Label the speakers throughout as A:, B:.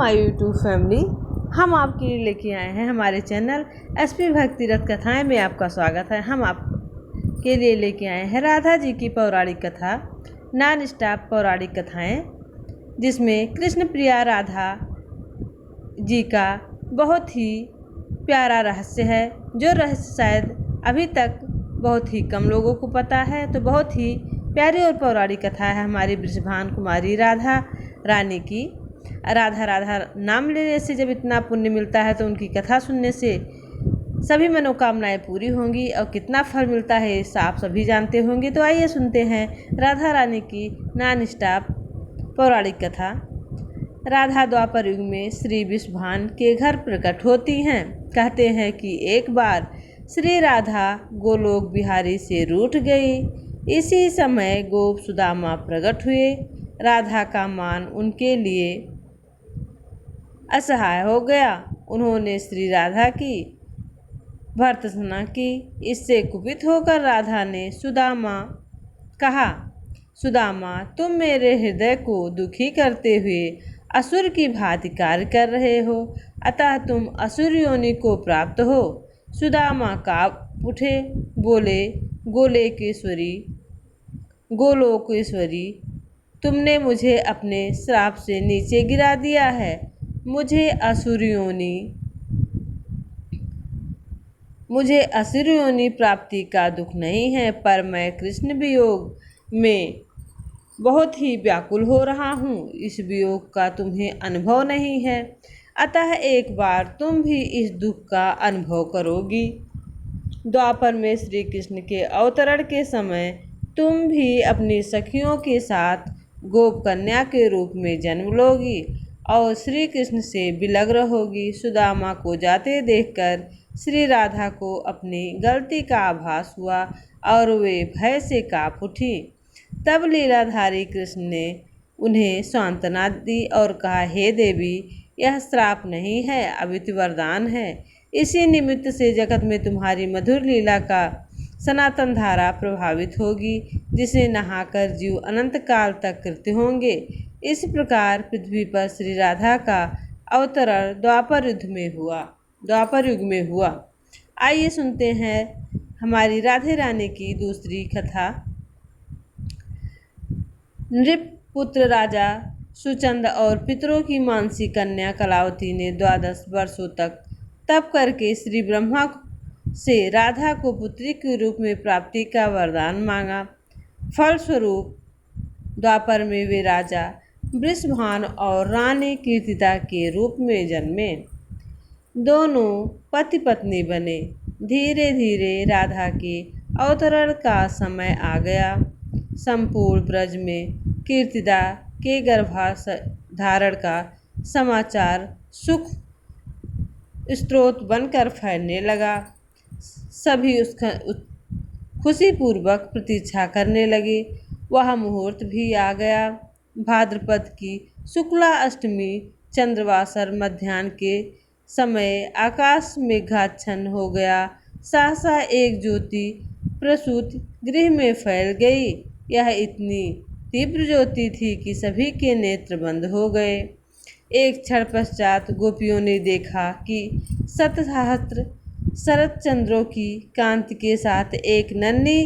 A: My YouTube family, हम आपके लिए लेके आए हैं हमारे चैनल एसपी भक्ति रथ कथाएं में आपका स्वागत है। हम आपके लिए लेके आए हैं राधा जी की पौराणिक कथा, नॉन स्टॉप पौराणिक कथाएं, जिसमें कृष्ण प्रिया राधा जी का बहुत ही प्यारा रहस्य है। जो रहस्य शायद अभी तक बहुत ही कम लोगों को पता है। तो बहुत ही प्यारी और पौराणिक कथा है हमारी बृषभान कुमारी राधा रानी की। राधा राधा नाम लेने से जब इतना पुण्य मिलता है तो उनकी कथा सुनने से सभी मनोकामनाएं पूरी होंगी और कितना फल मिलता है ये आप सभी जानते होंगे। तो आइए सुनते हैं राधा रानी की नॉन स्टॉप पौराणिक कथा। राधा द्वापर युग में श्री वृषभान के घर प्रकट होती हैं। कहते हैं कि एक बार श्री राधा गोलोक बिहारी से रूठ गई। इसी समय गोप सुदामा प्रकट हुए। राधा का मान उनके लिए असहाय हो गया। उन्होंने श्री राधा की भर्त्सना की। इससे कुपित होकर राधा ने सुदामा कहा, सुदामा, तुम मेरे हृदय को दुखी करते हुए असुर की भांति कार्य कर रहे हो, अतः तुम असुर योनि को प्राप्त हो। सुदामा काँप उठे, बोले, गोलोकेश्वरी, तुमने मुझे अपने श्राप से नीचे गिरा दिया है। मुझे असुर योनि प्राप्ति का दुख नहीं है, पर मैं कृष्ण वियोग में बहुत ही व्याकुल हो रहा हूँ। इस वियोग का तुम्हें अनुभव नहीं है, अतः एक बार तुम भी इस दुख का अनुभव करोगी। द्वापर में श्री कृष्ण के अवतरण के समय तुम भी अपनी सखियों के साथ गोप कन्या के रूप में जन्म लोगी और श्री कृष्ण से विलग रहोगी। सुदामा को जाते देखकर श्री राधा को अपनी गलती का आभास हुआ और वे भय से काँप उठी। तब लीलाधारी कृष्ण ने उन्हें सांत्वना दी और कहा, हे देवी, यह श्राप नहीं है, अवित वरदान है। इसी निमित्त से जगत में तुम्हारी मधुर लीला का सनातन धारा प्रभावित होगी, जिसे नहाकर जीव अनंत काल तक कृत्य होंगे। इस प्रकार पृथ्वी पर श्री राधा का अवतरण द्वापर युग में हुआ। आइए सुनते हैं हमारी राधे रानी की दूसरी कथा। नृपपुत्र राजा सुचंद और पितरों की मानसी कन्या कलावती ने 12 वर्षों तक तप करके श्री ब्रह्मा से राधा को पुत्री के रूप में प्राप्ति का वरदान मांगा। फलस्वरूप द्वापर में वे राजा वृषभान और रानी कीर्तिदा के रूप में जन्मे। दोनों पति पत्नी बने। धीरे धीरे राधा के अवतरण का समय आ गया। संपूर्ण ब्रज में कीर्तिदा के गर्भाधारण का समाचार सुख स्रोत बनकर फैलने लगा। सभी उसका खुशीपूर्वक प्रतीक्षा करने लगे। वह मुहूर्त भी आ गया। भाद्रपद की शुक्ला अष्टमी चंद्रवासर मध्याह्न के समय आकाश मेघाच्छन्न हो गया। सहसा एक ज्योति प्रसूत गृह में फैल गई। यह इतनी तीव्र ज्योति थी कि सभी के नेत्र बंद हो गए। एक क्षण पश्चात गोपियों ने देखा कि शतसहस्त्र शरद चंद्रों की कांति के साथ एक नन्ही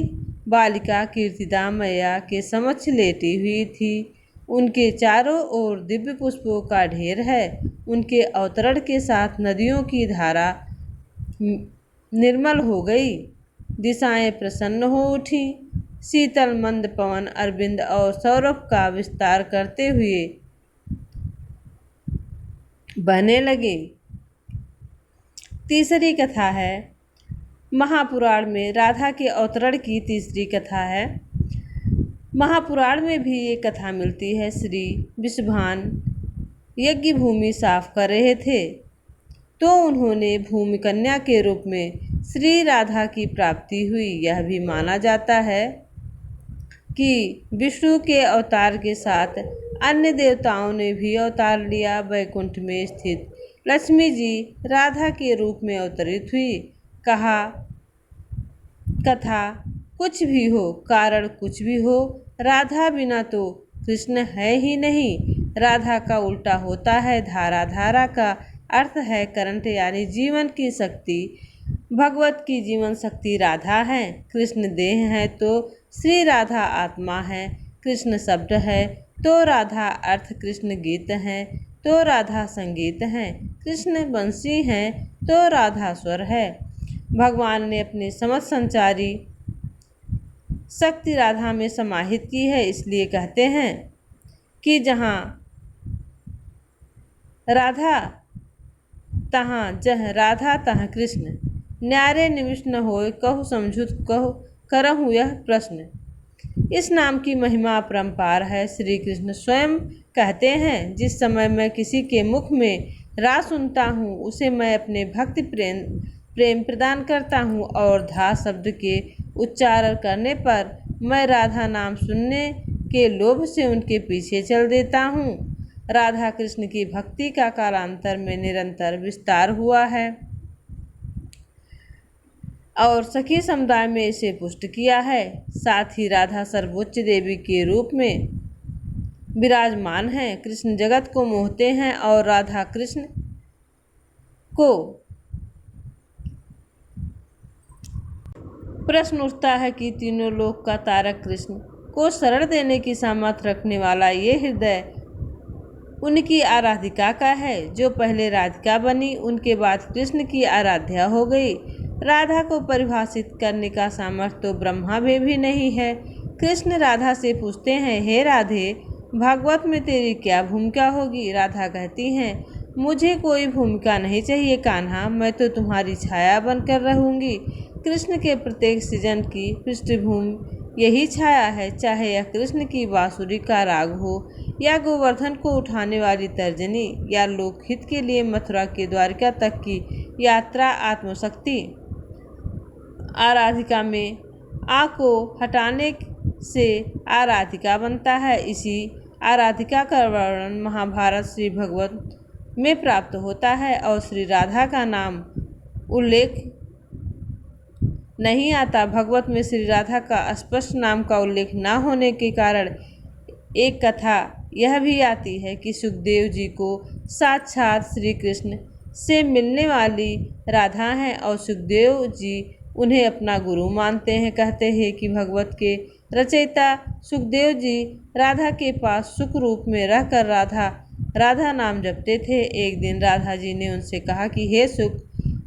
A: बालिका कीर्तिदा मैया के समक्ष लेटी हुई थी। उनके चारों ओर दिव्य पुष्पों का ढेर है। उनके अवतरण के साथ नदियों की धारा निर्मल हो गई। दिशाएं प्रसन्न हो उठी। शीतल मंद पवन अरविंद और सौरभ का विस्तार करते हुए बहने लगे। तीसरी कथा है महापुराण में राधा के अवतरण की तीसरी कथा है। महापुराण में भी ये कथा मिलती है। श्री वृषभान यज्ञ भूमि साफ कर रहे थे तो उन्होंने भूमि कन्या के रूप में श्री राधा की प्राप्ति हुई। यह भी माना जाता है कि विष्णु के अवतार के साथ अन्य देवताओं ने भी अवतार लिया। वैकुंठ में स्थित लक्ष्मी जी राधा के रूप में अवतरित हुई। कथा कुछ भी हो, कारण कुछ भी हो, राधा बिना तो कृष्ण है ही नहीं। राधा का उल्टा होता है धारा। धारा का अर्थ है करंट यानी जीवन की शक्ति। भगवत की जीवन शक्ति राधा है। कृष्ण देह है तो श्री राधा आत्मा है। कृष्ण शब्द है तो राधा अर्थ। कृष्ण गीत है तो राधा संगीत है। कृष्ण बंसी है तो राधा स्वर है। भगवान ने अपनी समझ संचारी शक्ति राधा में समाहित की है। इसलिए कहते हैं कि जहाँ राधा तहाँ जह राधा तहाँ कृष्ण। न्यारे निमिष न होय कहु समझुत कहु करहु यह प्रश्न। इस नाम की महिमा अपरंपार है। श्री कृष्ण स्वयं कहते हैं जिस समय मैं किसी के मुख में राग सुनता हूँ उसे मैं अपने भक्ति प्रेम प्रदान करता हूँ और धा शब्द के उच्चारण करने पर मैं राधा नाम सुनने के लोभ से उनके पीछे चल देता हूँ। राधा कृष्ण की भक्ति का कालांतर में निरंतर विस्तार हुआ है और सखी समुदाय में इसे पुष्ट किया है। साथ ही राधा सर्वोच्च देवी के रूप में विराजमान है। कृष्ण जगत को मोहते हैं और राधा कृष्ण को प्रश्न उठता है कि तीनों लोक का तारक कृष्ण को शरण देने की सामर्थ्य रखने वाला ये हृदय उनकी आराधिका का है जो पहले राधिका बनी उनके बाद कृष्ण की आराध्या हो गई। राधा को परिभाषित करने का सामर्थ्य तो ब्रह्मा में भी नहीं है। कृष्ण राधा से पूछते हैं हे राधे भागवत में तेरी क्या भूमिका होगी। राधा कहती हैं मुझे कोई भूमिका नहीं चाहिए कान्हा, मैं तो तुम्हारी छाया बनकर रहूंगी। कृष्ण के प्रत्येक सृजन की पृष्ठभूमि यही छाया है, चाहे यह कृष्ण की बांसुरी का राग हो या गोवर्धन को उठाने वाली तर्जनी या लोकहित के लिए मथुरा के द्वारका तक की यात्रा। आत्मशक्ति आराधिका में आ को हटाने से आराधिका बनता है। इसी आराधिका का वर्णन महाभारत श्री भगवत में प्राप्त होता है और श्री राधा का नाम उल्लेख नहीं आता। भगवत में श्री राधा का स्पष्ट नाम का उल्लेख न होने के कारण एक कथा यह भी आती है कि सुखदेव जी को साक्षात श्री कृष्ण से मिलने वाली राधा हैं और सुखदेव जी उन्हें अपना गुरु मानते हैं। कहते हैं कि भगवत के रचयिता सुखदेव जी राधा के पास सुख रूप में रहकर राधा नाम जपते थे। एक दिन राधा जी ने उनसे कहा कि हे सुख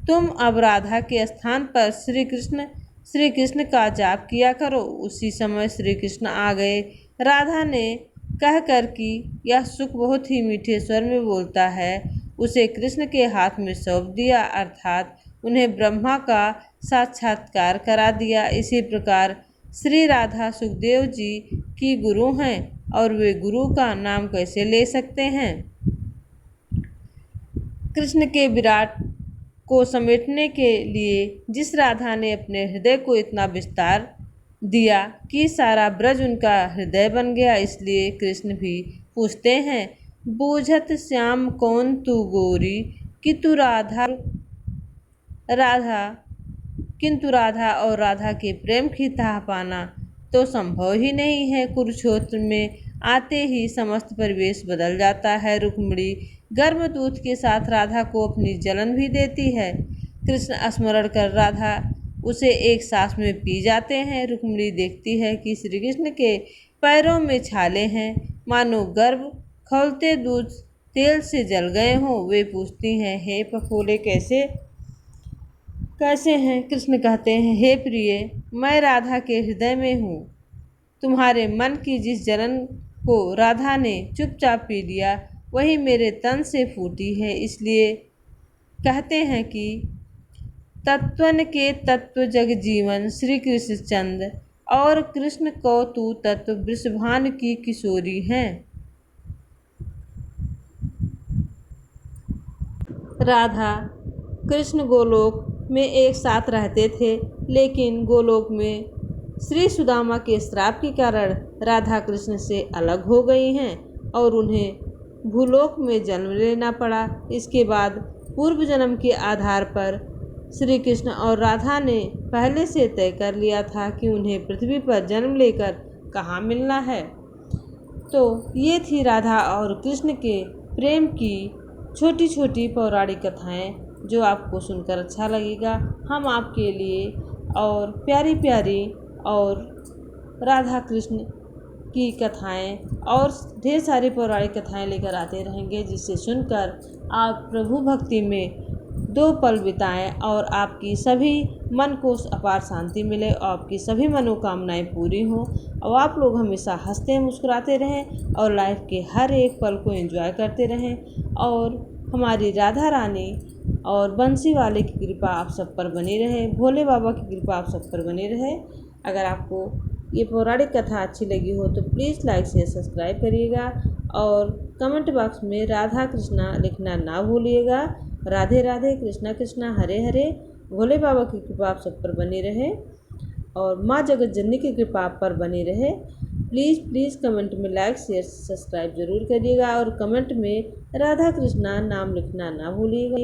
A: तुम अब राधा के स्थान पर श्री कृष्ण का जाप किया करो। उसी समय श्री कृष्ण आ गए। राधा ने कहकर कि यह सुख बहुत ही मीठे स्वर में बोलता है उसे कृष्ण के हाथ में सौंप दिया, अर्थात उन्हें ब्रह्मा का साक्षात्कार करा दिया। इसी प्रकार श्री राधा सुखदेव जी की गुरु हैं और वे गुरु का नाम कैसे ले सकते हैं। कृष्ण के विराट को समेटने के लिए जिस राधा ने अपने हृदय को इतना विस्तार दिया कि सारा ब्रज उनका हृदय बन गया, इसलिए कृष्ण भी पूछते हैं बूझत श्याम कौन तू गोरी किंतु राधा और राधा के प्रेम की थाह पाना तो संभव ही नहीं है। कुरुक्षेत्र में आते ही समस्त परिवेश बदल जाता है। रुक्मिणी गर्म दूध के साथ राधा को अपनी जलन भी देती है। कृष्ण स्मरण कर राधा उसे एक सांस में पी जाते हैं। रुक्मिणी देखती है कि श्री कृष्ण के पैरों में छाले हैं, मानो गर्भ खौलते दूध तेल से जल गए हों। वे पूछती हैं हे पफोले कैसे हैं। कृष्ण कहते हैं हे प्रिय मैं राधा के हृदय में हूँ। तुम्हारे मन की जिस जलन को राधा ने चुपचाप पी लिया वही मेरे तन से फूटी है। इसलिए कहते हैं कि तत्वन के तत्व जग जीवन श्री कृष्ण चंद और कृष्ण को तू तत्व वृषभान की किशोरी हैं। राधा कृष्ण गोलोक में एक साथ रहते थे, लेकिन गोलोक में श्री सुदामा के श्राप के कारण राधा कृष्ण से अलग हो गई हैं और उन्हें भूलोक में जन्म लेना पड़ा। इसके बाद पूर्व जन्म के आधार पर श्री कृष्ण और राधा ने पहले से तय कर लिया था कि उन्हें पृथ्वी पर जन्म लेकर कहाँ मिलना है। तो ये थी राधा और कृष्ण के प्रेम की छोटी छोटी पौराणिक कथाएं, जो आपको सुनकर अच्छा लगेगा। हम आपके लिए और प्यारी प्यारी और राधा कृष्ण की कथाएं और ढेर सारी पौराणिक कथाएं लेकर आते रहेंगे, जिसे सुनकर आप प्रभु भक्ति में 2 पल बिताएं और आपकी सभी मन को अपार शांति मिले और आपकी सभी मनोकामनाएं पूरी हों और आप लोग हमेशा हंसते मुस्कुराते रहें और लाइफ के हर एक पल को एंजॉय करते रहें और हमारी राधा रानी और बंसी वाले की कृपा आप सब पर बनी रहे, भोले बाबा की कृपा आप सब पर बनी रहे। अगर आपको ये पौराणिक कथा अच्छी लगी हो तो प्लीज़ लाइक शेयर सब्सक्राइब करिएगा और कमेंट बॉक्स में राधा कृष्णा लिखना ना भूलिएगा। राधे राधे, कृष्णा कृष्णा, हरे हरे। भोले बाबा की कृपा आप सब पर बनी रहे और माँ जगत जननी की कृपा आप पर बनी रहे। प्लीज़ प्लीज़ कमेंट में लाइक शेयर सब्सक्राइब जरूर करिएगा और कमेंट में राधा कृष्णा नाम लिखना ना भूलिएगा।